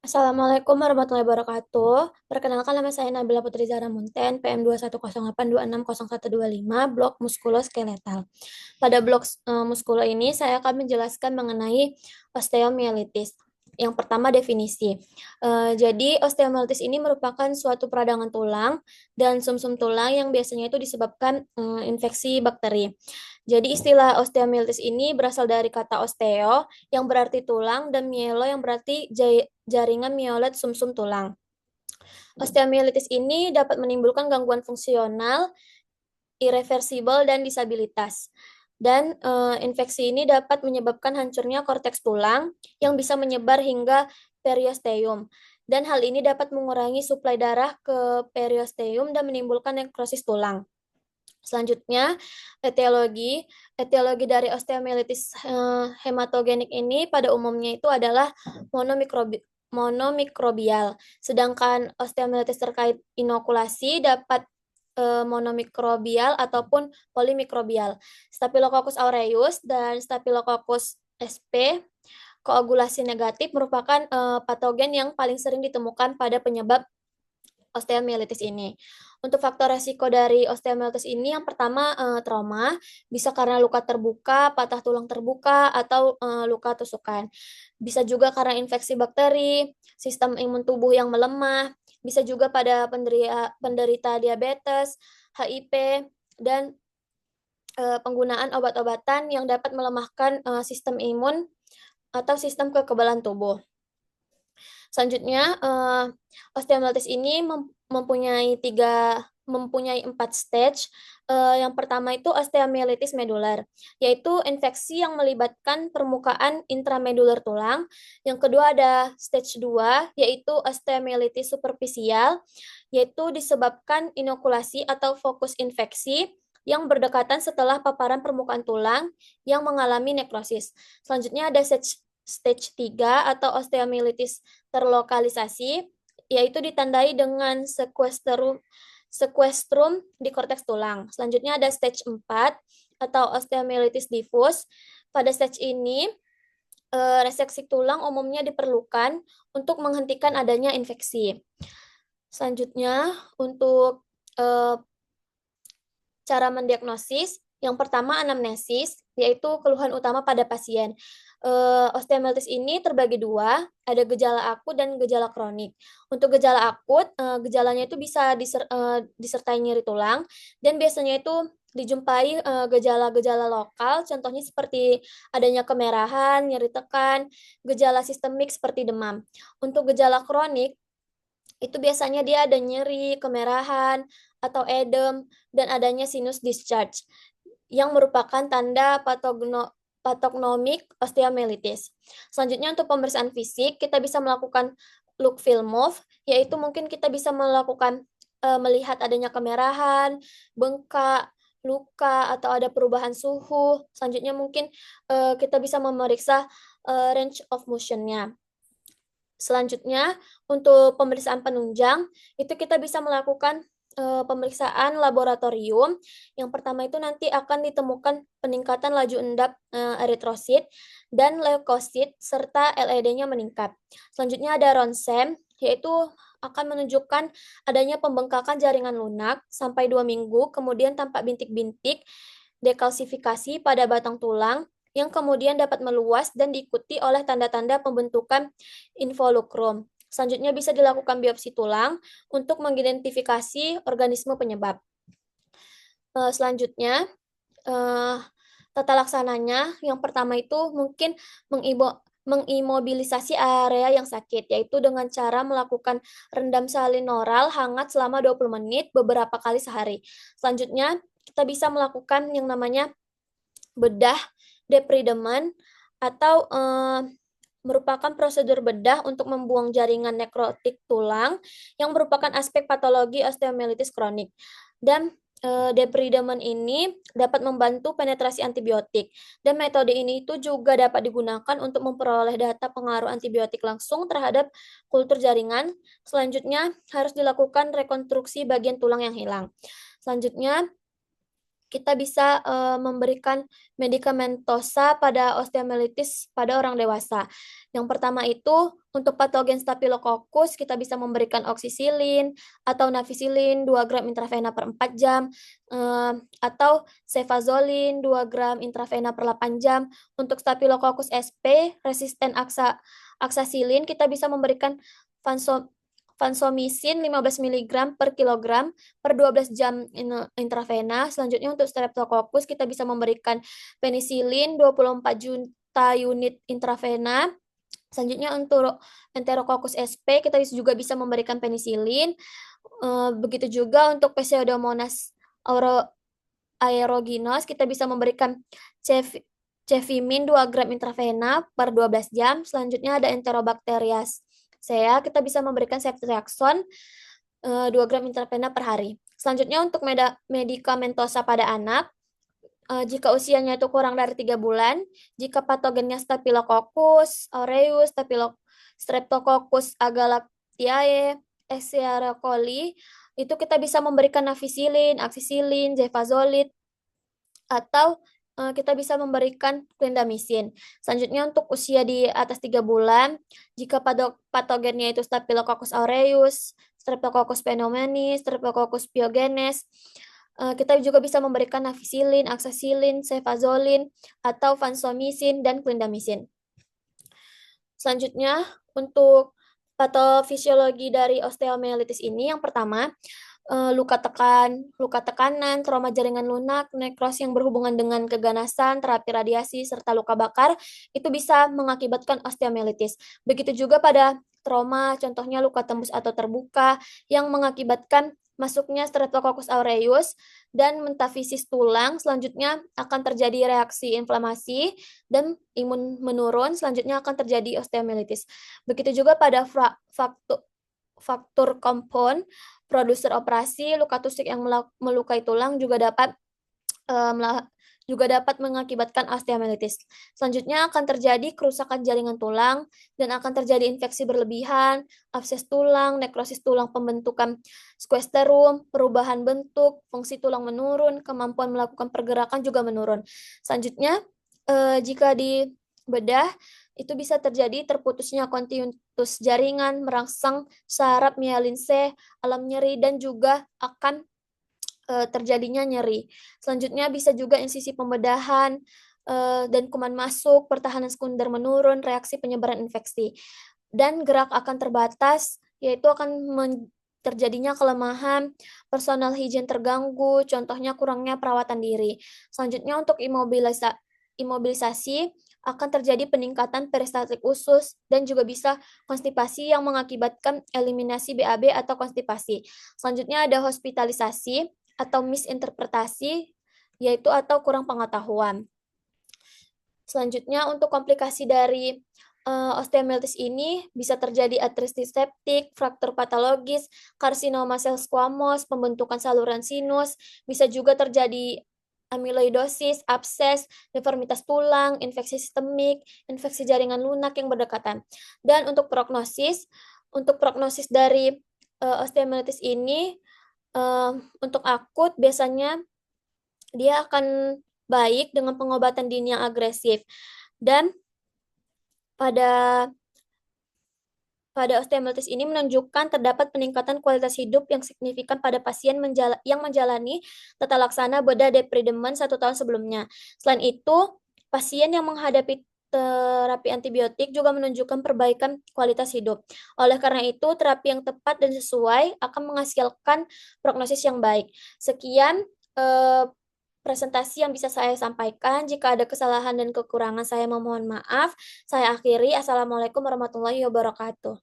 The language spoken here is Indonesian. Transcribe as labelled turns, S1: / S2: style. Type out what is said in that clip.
S1: Assalamualaikum warahmatullahi wabarakatuh. Perkenalkan nama saya Nabila Putri Zahra Munten, PM2108260125, blok muskuloskeletal. Pada blok muskulo ini saya akan menjelaskan mengenai osteomielitis. Yang pertama definisi. Jadi osteomielitis ini merupakan suatu peradangan tulang dan sumsum tulang yang biasanya itu disebabkan infeksi bakteri. Jadi istilah osteomielitis ini berasal dari kata osteo yang berarti tulang dan mielo yang berarti jaringan miolet sumsum tulang. Osteomielitis ini dapat menimbulkan gangguan fungsional, irreversibel, dan disabilitas. Dan infeksi ini dapat menyebabkan hancurnya korteks tulang yang bisa menyebar hingga periosteum. Dan hal ini dapat mengurangi suplai darah ke periosteum dan menimbulkan nekrosis tulang. Selanjutnya, etiologi. Etiologi dari osteomielitis hematogenik ini pada umumnya itu adalah monomikrobial. Sedangkan osteomielitis terkait inokulasi dapat monomikrobial ataupun polimikrobial. Staphylococcus aureus dan Staphylococcus sp koagulasi negatif merupakan patogen yang paling sering ditemukan pada penyebab osteomielitis ini. Untuk faktor resiko dari osteomielitis ini yang pertama trauma, bisa karena luka terbuka, patah tulang terbuka, atau luka tusukan. Bisa juga karena infeksi bakteri, sistem imun tubuh yang melemah, bisa juga pada penderita diabetes, HIV, dan penggunaan obat-obatan yang dapat melemahkan sistem imun atau sistem kekebalan tubuh. Selanjutnya, osteomielitis ini mempunyai 4 stage. Yang pertama itu osteomielitis medular, yaitu infeksi yang melibatkan permukaan intramedular tulang. Yang kedua ada stage 2, yaitu osteomielitis superficial, yaitu disebabkan inokulasi atau fokus infeksi yang berdekatan setelah paparan permukaan tulang yang mengalami nekrosis. Selanjutnya ada stage 3 atau osteomielitis terlokalisasi, yaitu ditandai dengan sequestrum di korteks tulang. Selanjutnya ada stage 4 atau osteomielitis diffuse. Pada stage ini, reseksi tulang umumnya diperlukan untuk menghentikan adanya infeksi. Selanjutnya, untuk cara mendiagnosis, yang pertama anamnesis, yaitu keluhan utama pada pasien. Osteomielitis ini terbagi dua, ada gejala akut dan gejala kronik. Untuk gejala akut, gejalanya itu bisa disertai nyeri tulang, dan biasanya itu dijumpai gejala-gejala lokal, contohnya seperti adanya kemerahan, nyeri tekan, gejala sistemik seperti demam. Untuk gejala kronik, itu biasanya dia ada nyeri, kemerahan, atau edem, dan adanya sinus discharge, yang merupakan tanda patognomik osteomielitis. Selanjutnya untuk pemeriksaan fisik, kita bisa melakukan look feel move, yaitu mungkin kita bisa melakukan melihat adanya kemerahan, bengkak, luka, atau ada perubahan suhu. Selanjutnya mungkin kita bisa memeriksa range of motion-nya. Selanjutnya, untuk pemeriksaan penunjang, itu kita bisa melakukan pemeriksaan laboratorium. Yang pertama itu nanti akan ditemukan peningkatan laju endap eritrosit dan leukosit serta LED-nya meningkat. Selanjutnya ada ronsen, yaitu akan menunjukkan adanya pembengkakan jaringan lunak sampai 2 minggu, kemudian tampak bintik-bintik dekalsifikasi pada batang tulang yang kemudian dapat meluas dan diikuti oleh tanda-tanda pembentukan involucrum. Selanjutnya bisa dilakukan biopsi tulang untuk mengidentifikasi organisme penyebab. Selanjutnya, tata laksananya yang pertama itu mungkin mengimobilisasi area yang sakit, yaitu dengan cara melakukan rendam salin oral hangat selama 20 menit beberapa kali sehari. Selanjutnya, kita bisa melakukan yang namanya bedah debridement atau merupakan prosedur bedah untuk membuang jaringan nekrotik tulang yang merupakan aspek patologi osteomielitis kronik. Dan debridement ini dapat membantu penetrasi antibiotik. Dan metode ini itu juga dapat digunakan untuk memperoleh data pengaruh antibiotik langsung terhadap kultur jaringan. Selanjutnya harus dilakukan rekonstruksi bagian tulang yang hilang. Selanjutnya kita bisa memberikan medikamentosa pada osteomyelitis pada orang dewasa. Yang pertama itu untuk patogen Staphylococcus kita bisa memberikan oksisilin atau navisilin 2 gram intravena per 4 jam atau cefazolin 2 gram intravena per 8 jam. Untuk Staphylococcus sp resisten aksasilin kita bisa memberikan vansomycin 15 mg per kilogram per 12 jam intravena. Selanjutnya untuk Streptococcus kita bisa memberikan penisilin 24 juta unit intravena. Selanjutnya untuk Enterococcus sp kita juga bisa memberikan penisilin. Begitu juga untuk Pseudomonas aerogenos kita bisa memberikan cevimin 2 gram intravena per 12 jam. Selanjutnya ada Enterobacteriaceae kita bisa memberikan ceftriaxone 2 gram intravena per hari. Selanjutnya untuk medikamentosa pada anak, jika usianya itu kurang dari 3 bulan, jika patogennya Staphylococcus aureus, Streptococcus agalactiae, Escherichia coli, itu kita bisa memberikan navisilin, aksisilin, cefazolid, atau kita bisa memberikan clindamycin. Selanjutnya untuk usia di atas 3 bulan, jika patogennya itu Staphylococcus aureus, Streptococcus pneumoniae, Streptococcus pyogenes, kita juga bisa memberikan navisilin, aksasilin, cefazolin, atau vansomycin dan clindamycin. Selanjutnya untuk patofisiologi dari osteomyelitis ini yang pertama luka tekanan, trauma jaringan lunak, nekros yang berhubungan dengan keganasan, terapi radiasi, serta luka bakar, itu bisa mengakibatkan osteomyelitis. Begitu juga pada trauma, contohnya luka tembus atau terbuka, yang mengakibatkan masuknya Streptococcus aureus dan metafisis tulang. Selanjutnya akan terjadi reaksi inflamasi dan imun menurun. Selanjutnya akan terjadi osteomyelitis. Begitu juga pada faktor compound, produser operasi, luka tusuk yang melukai tulang juga dapat mengakibatkan osteomyelitis. Selanjutnya akan terjadi kerusakan jaringan tulang dan akan terjadi infeksi berlebihan, abses tulang, nekrosis tulang pembentukan squasterum, perubahan bentuk, fungsi tulang menurun, kemampuan melakukan pergerakan juga menurun. Selanjutnya, jika di bedah, itu bisa terjadi terputusnya kontinus jaringan, merangsang saraf myelin C, alam nyeri, dan juga akan terjadinya nyeri. Selanjutnya bisa juga insisi pembedahan dan kuman masuk, pertahanan sekunder menurun, reaksi penyebaran infeksi. Dan gerak akan terbatas, yaitu akan terjadinya kelemahan, personal hygiene terganggu, contohnya kurangnya perawatan diri. Selanjutnya untuk imobilisasi akan terjadi peningkatan peristaltik usus dan juga bisa konstipasi yang mengakibatkan eliminasi BAB atau konstipasi. Selanjutnya ada hospitalisasi atau misinterpretasi, yaitu atau kurang pengetahuan. Selanjutnya untuk komplikasi dari osteomyelitis ini bisa terjadi artritis septik, fraktur patologis, karsinoma sel squamous, pembentukan saluran sinus, bisa juga terjadi amyloidosis, abses, deformitas tulang, infeksi sistemik, infeksi jaringan lunak yang berdekatan. Dan untuk prognosis dari osteomyelitis ini untuk akut biasanya dia akan baik dengan pengobatan dini yang agresif. Dan pada osteomyelitis ini menunjukkan terdapat peningkatan kualitas hidup yang signifikan pada pasien yang menjalani tata laksana bedah depridemen 1 tahun sebelumnya. Selain itu, pasien yang menghadapi terapi antibiotik juga menunjukkan perbaikan kualitas hidup. Oleh karena itu, terapi yang tepat dan sesuai akan menghasilkan prognosis yang baik. Sekian presentasi yang bisa saya sampaikan. Jika ada kesalahan dan kekurangan, saya memohon maaf. Saya akhiri. Assalamualaikum warahmatullahi wabarakatuh.